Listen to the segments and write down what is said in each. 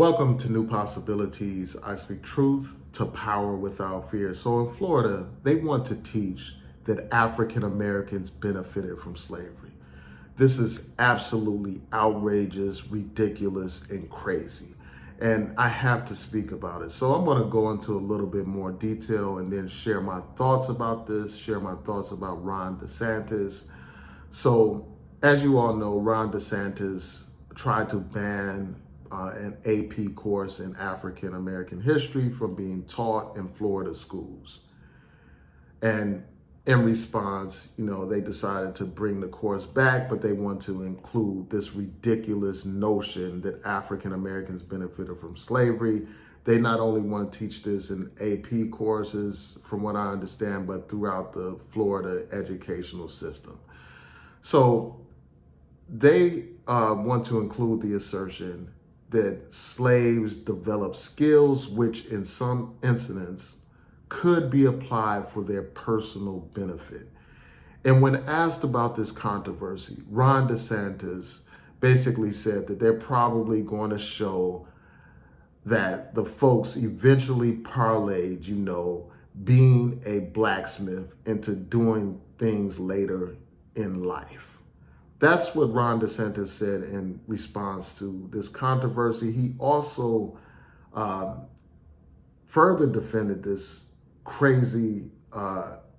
Welcome to New Possibilities. I speak truth to power without fear. So in Florida, they want to teach that African Americans benefited from slavery. This is absolutely outrageous, ridiculous, and crazy. And I have to speak about it. So I'm going to go into a little bit more detail and then share my thoughts about this, share my thoughts about Ron DeSantis. So as you all know, Ron DeSantis tried to ban an AP course in African American history from being taught in Florida schools. And in response, they decided to bring the course back, but they want to include this ridiculous notion that African Americans benefited from slavery. They not only want to teach this in AP courses, from what I understand, but throughout the Florida educational system. So they want to include the assertion that slaves developed skills which in some incidents could be applied for their personal benefit. And when asked about this controversy, Ron DeSantis basically said that they're probably going to show that the folks eventually parlayed, being a blacksmith into doing things later in life. That's what Ron DeSantis said in response to this controversy. He also further defended this crazy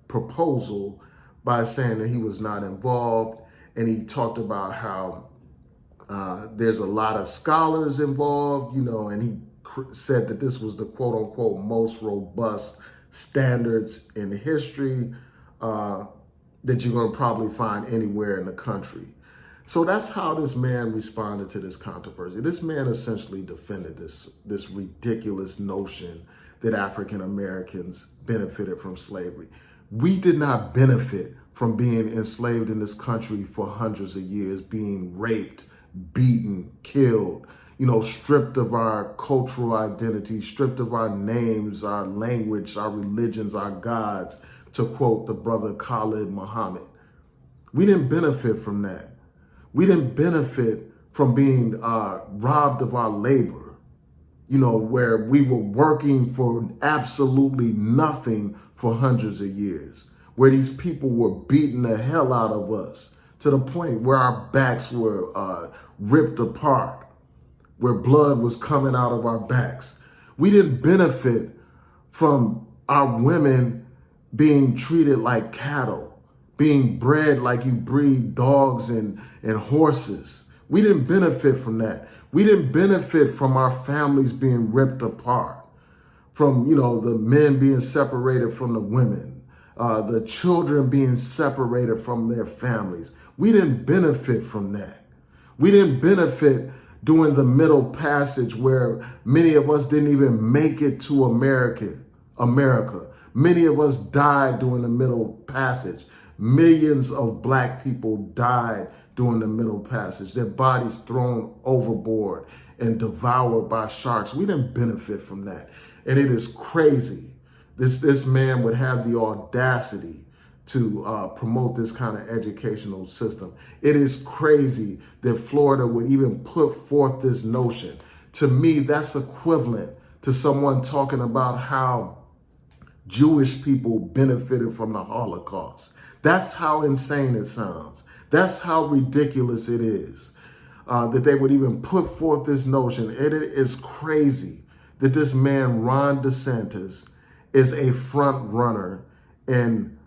proposal by saying that he was not involved. And he talked about how there's a lot of scholars involved, and he said that this was the quote unquote most robust standards in history that you're going to probably find anywhere in the country. So that's how this man responded to this controversy. This man essentially defended this ridiculous notion that African Americans benefited from slavery. We did not benefit from being enslaved in this country for hundreds of years, being raped, beaten, killed, stripped of our cultural identity, stripped of our names, our language, our religions, our gods, to quote the brother Khalid Muhammad. We didn't benefit from that. We didn't benefit from being robbed of our labor, where we were working for absolutely nothing for hundreds of years, where these people were beating the hell out of us to the point where our backs were ripped apart, where blood was coming out of our backs. We didn't benefit from our women being treated like cattle, being bred like you breed dogs and horses. We didn't benefit from that. We didn't benefit from our families being ripped apart, from, the men being separated from the women, the children being separated from their families. We didn't benefit from that. We didn't benefit during the Middle Passage, where many of us didn't even make it to America. Many of us died during the Middle Passage. Millions of Black people died during the Middle Passage, their bodies thrown overboard and devoured by sharks. We didn't benefit from that. And it is crazy. This man would have the audacity to promote this kind of educational system. It is crazy that Florida would even put forth this notion. To me, that's equivalent to someone talking about how Jewish people benefited from the Holocaust. That's how insane it sounds. That's how ridiculous it is that they would even put forth this notion. It is crazy that this man, Ron DeSantis, is a front runner in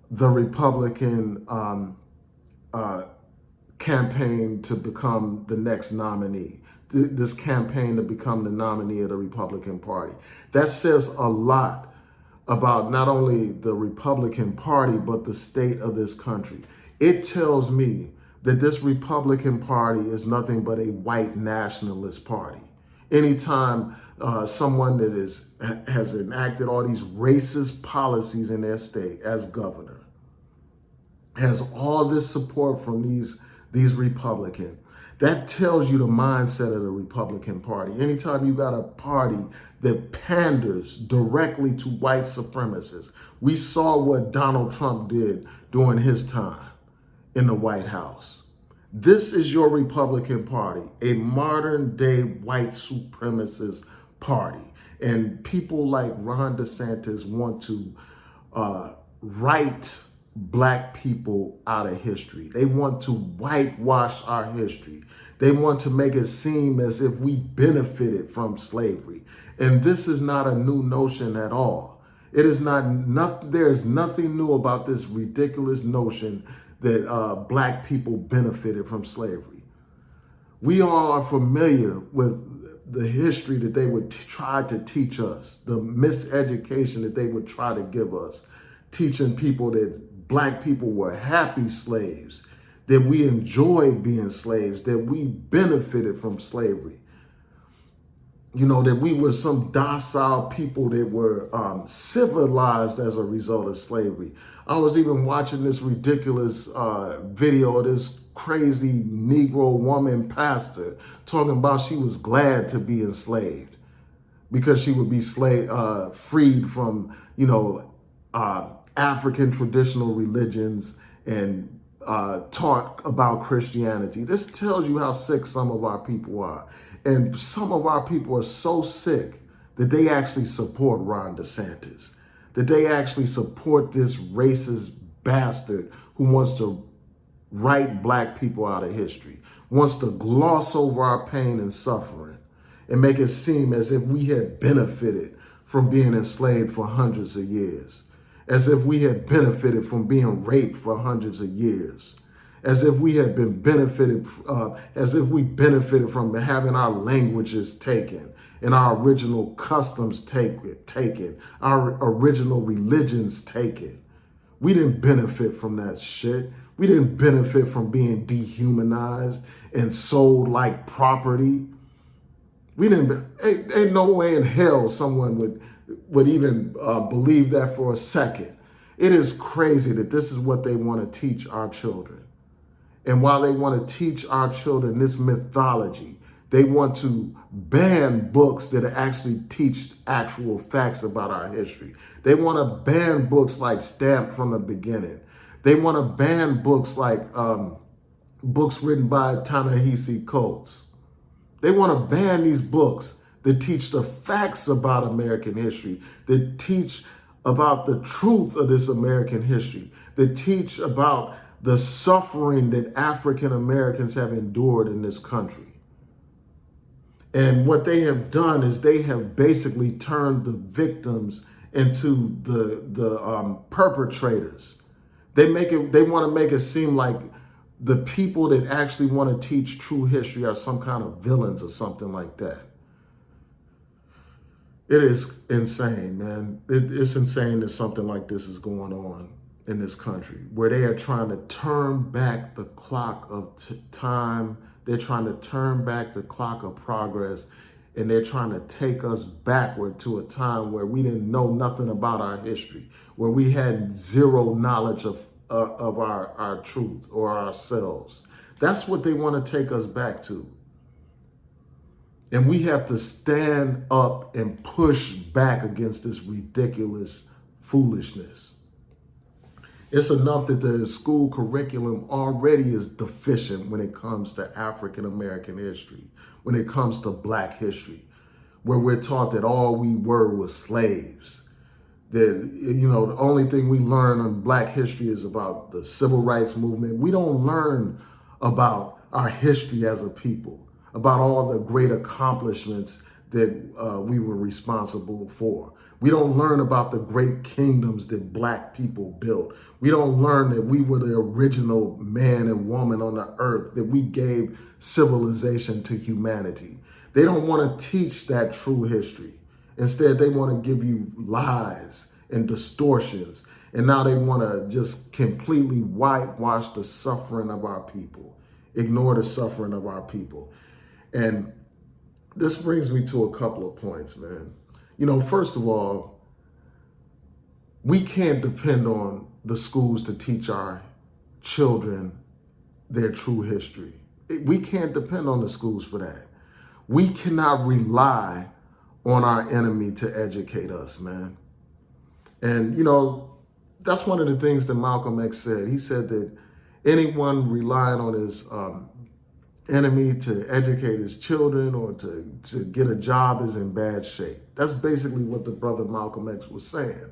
the Republican campaign to become the next nominee. This campaign to become the nominee of the Republican Party. That says a lot about not only the Republican Party, but the state of this country. It tells me that this Republican Party is nothing but a white nationalist party. Anytime someone that has enacted all these racist policies in their state as governor, has all this support from these Republicans, that tells you the mindset of the Republican Party. Anytime you got a party that panders directly to white supremacists, we saw what Donald Trump did during his time in the White House. This is your Republican Party, a modern day white supremacist party. And people like Ron DeSantis want to write black people out of history. They want to whitewash our history. They want to make it seem as if we benefited from slavery. And this is not a new notion at all. It is not, there's nothing new about this ridiculous notion that black people benefited from slavery. We all are familiar with the history that they would try to teach us, the miseducation that they would try to give us, teaching people that black people were happy slaves, that we enjoyed being slaves, that we benefited from slavery. You know, that we were some docile people that were civilized as a result of slavery. I was even watching this ridiculous video of this crazy Negro woman pastor talking about she was glad to be enslaved because she would be freed from, you know, African traditional religions and taught about Christianity. This tells you how sick some of our people are. And some of our people are so sick that they actually support Ron DeSantis, that they actually support this racist bastard who wants to write black people out of history, wants to gloss over our pain and suffering and make it seem as if we had benefited from being enslaved for hundreds of years, as if we had benefited from being raped for hundreds of years, as if we had been benefited, as if we benefited from having our languages taken and our original customs taken, our original religions taken. We didn't benefit from that shit. We didn't benefit from being dehumanized and sold like property. We didn't, ain't no way in hell someone would even believe that for a second. It is crazy that this is what they want to teach our children. And while they want to teach our children this mythology, they want to ban books that actually teach actual facts about our history. They want to ban books like Stamped from the Beginning. They want to ban books like books written by Ta-Nehisi Coates. They want to ban these books that teach the facts about American history, that teach about the truth of this American history, that teach about the suffering that African Americans have endured in this country. And what they have done is they have basically turned the victims into the perpetrators. They want to make it seem like the people that actually want to teach true history are some kind of villains or something like that. It is insane, man. It's insane that something like this is going on in this country, where they are trying to turn back the clock of time. They're trying to turn back the clock of progress, and they're trying to take us backward to a time where we didn't know nothing about our history, where we had zero knowledge of our truth or ourselves. That's what they want to take us back to. And we have to stand up and push back against this ridiculous foolishness. It's enough that the school curriculum already is deficient when it comes to African American history, when it comes to black history, where we're taught that all we were was slaves. That, you know, the only thing we learn on black history is about the civil rights movement. We don't learn about our history as a people, about all the great accomplishments that we were responsible for. We don't learn about the great kingdoms that black people built. We don't learn that we were the original man and woman on the earth, that we gave civilization to humanity. They don't want to teach that true history. Instead, they want to give you lies and distortions. And now they want to just completely whitewash the suffering of our people, ignore the suffering of our people. And this brings me to a couple of points, man. You know, first of all, we can't depend on the schools to teach our children their true history. We can't depend on the schools for that. We cannot rely on our enemy to educate us, man. And, you know, that's one of the things that Malcolm X said. He said that anyone relying on his enemy to educate his children or to get a job is in bad shape. That's basically what the brother Malcolm X was saying.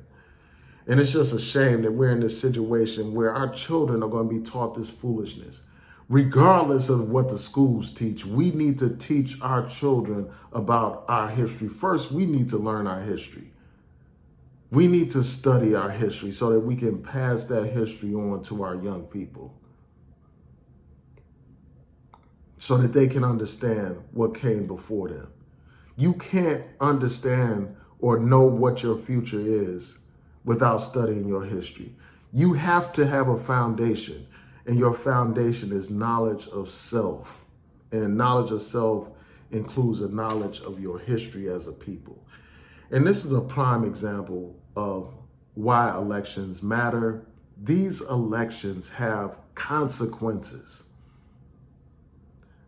And it's just a shame that we're in this situation where our children are going to be taught this foolishness. Regardless of what the schools teach, we need to teach our children about our history. First, we need to learn our history. We need to study our history so that we can pass that history on to our young people, so that they can understand what came before them. You can't understand or know what your future is without studying your history. You have to have a foundation, and your foundation is knowledge of self. And knowledge of self includes a knowledge of your history as a people. And this is a prime example of why elections matter. These elections have consequences.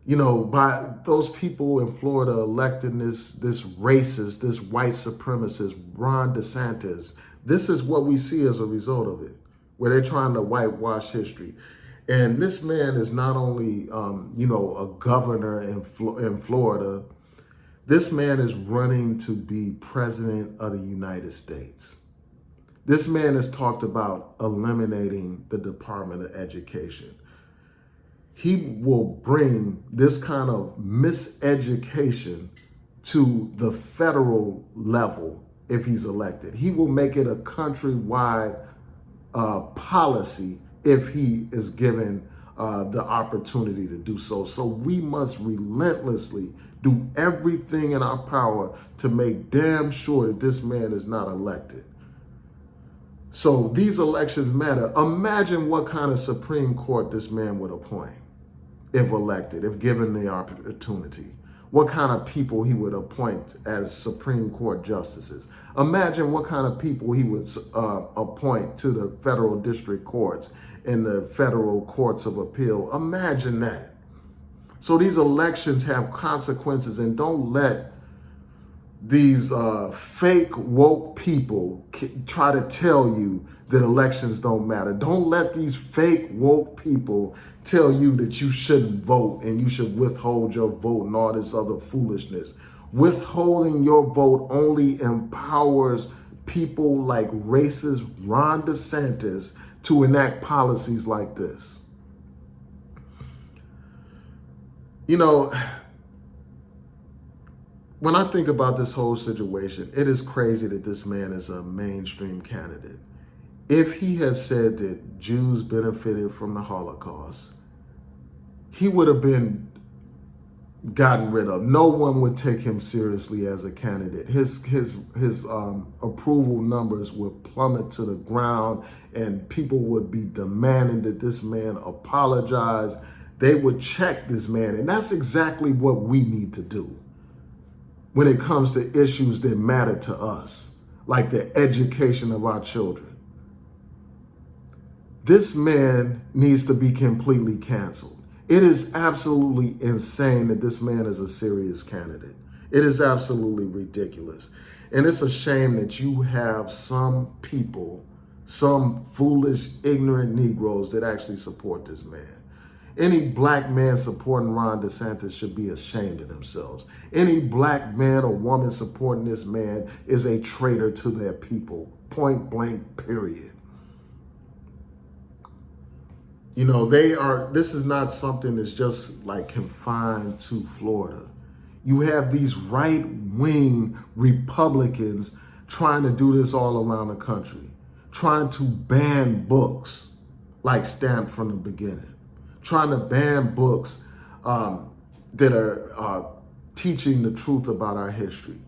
You know, by those people in Florida electing this racist, this white supremacist, Ron DeSantis, this is what we see as a result of it, where they're trying to whitewash history. And this man is not only, a governor in Florida. This man is running to be president of the United States. This man has talked about eliminating the Department of Education. He will bring this kind of miseducation to the federal level if he's elected. He will make it a countrywide policy if he is given the opportunity to do so. So we must relentlessly do everything in our power to make damn sure that this man is not elected. So these elections matter. Imagine what kind of Supreme Court this man would appoint if elected, if given the opportunity. What kind of people he would appoint as Supreme Court justices. Imagine what kind of people he would appoint to the federal district courts and the federal courts of appeal. Imagine that. So these elections have consequences, and don't let these fake woke people try to tell you that elections don't matter. Don't let these fake woke people tell you that you shouldn't vote and you should withhold your vote and all this other foolishness. Withholding your vote only empowers people like racist Ron DeSantis to enact policies like this. You know, when I think about this whole situation, it is crazy that this man is a mainstream candidate. If he had said that Jews benefited from the Holocaust, he would have been gotten rid of. No one would take him seriously as a candidate. His approval numbers would plummet to the ground, and people would be demanding that this man apologize. They would check this man, and that's exactly what we need to do when it comes to issues that matter to us, like the education of our children. This man needs to be completely canceled. It is absolutely insane that this man is a serious candidate. It is absolutely ridiculous. And it's a shame that you have some people, some foolish, ignorant Negroes that actually support this man. Any black man supporting Ron DeSantis should be ashamed of themselves. Any black man or woman supporting this man is a traitor to their people, point blank, period. You know, this is not something that's just like confined to Florida. You have these right-wing Republicans trying to do this all around the country, trying to ban books like Stamped from the Beginning, trying to ban books that are teaching the truth about our history.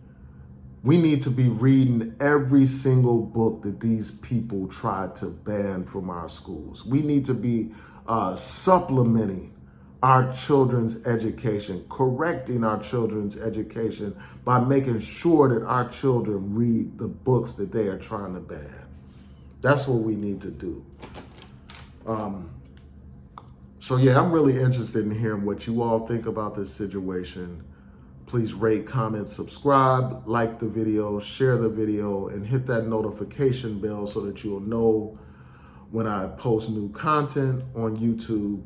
We need to be reading every single book that these people tried to ban from our schools. We need to be supplementing our children's education, correcting our children's education by making sure that our children read the books that they are trying to ban. That's what we need to do. So yeah, I'm really interested in hearing what you all think about this situation. Please rate, comment, subscribe, like the video, share the video, and hit that notification bell so that you'll know when I post new content on YouTube.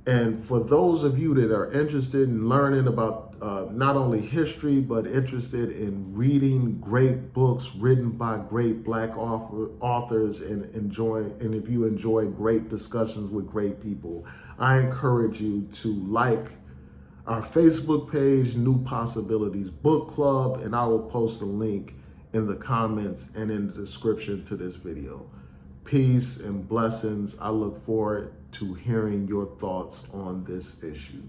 And for those of you that are interested in learning about not only history, but interested in reading great books written by great Black authors and if you enjoy great discussions with great people, I encourage you to like our Facebook page, New Possibilities Book Club, and I will post a link in the comments and in the description to this video. Peace and blessings. I look forward to hearing your thoughts on this issue.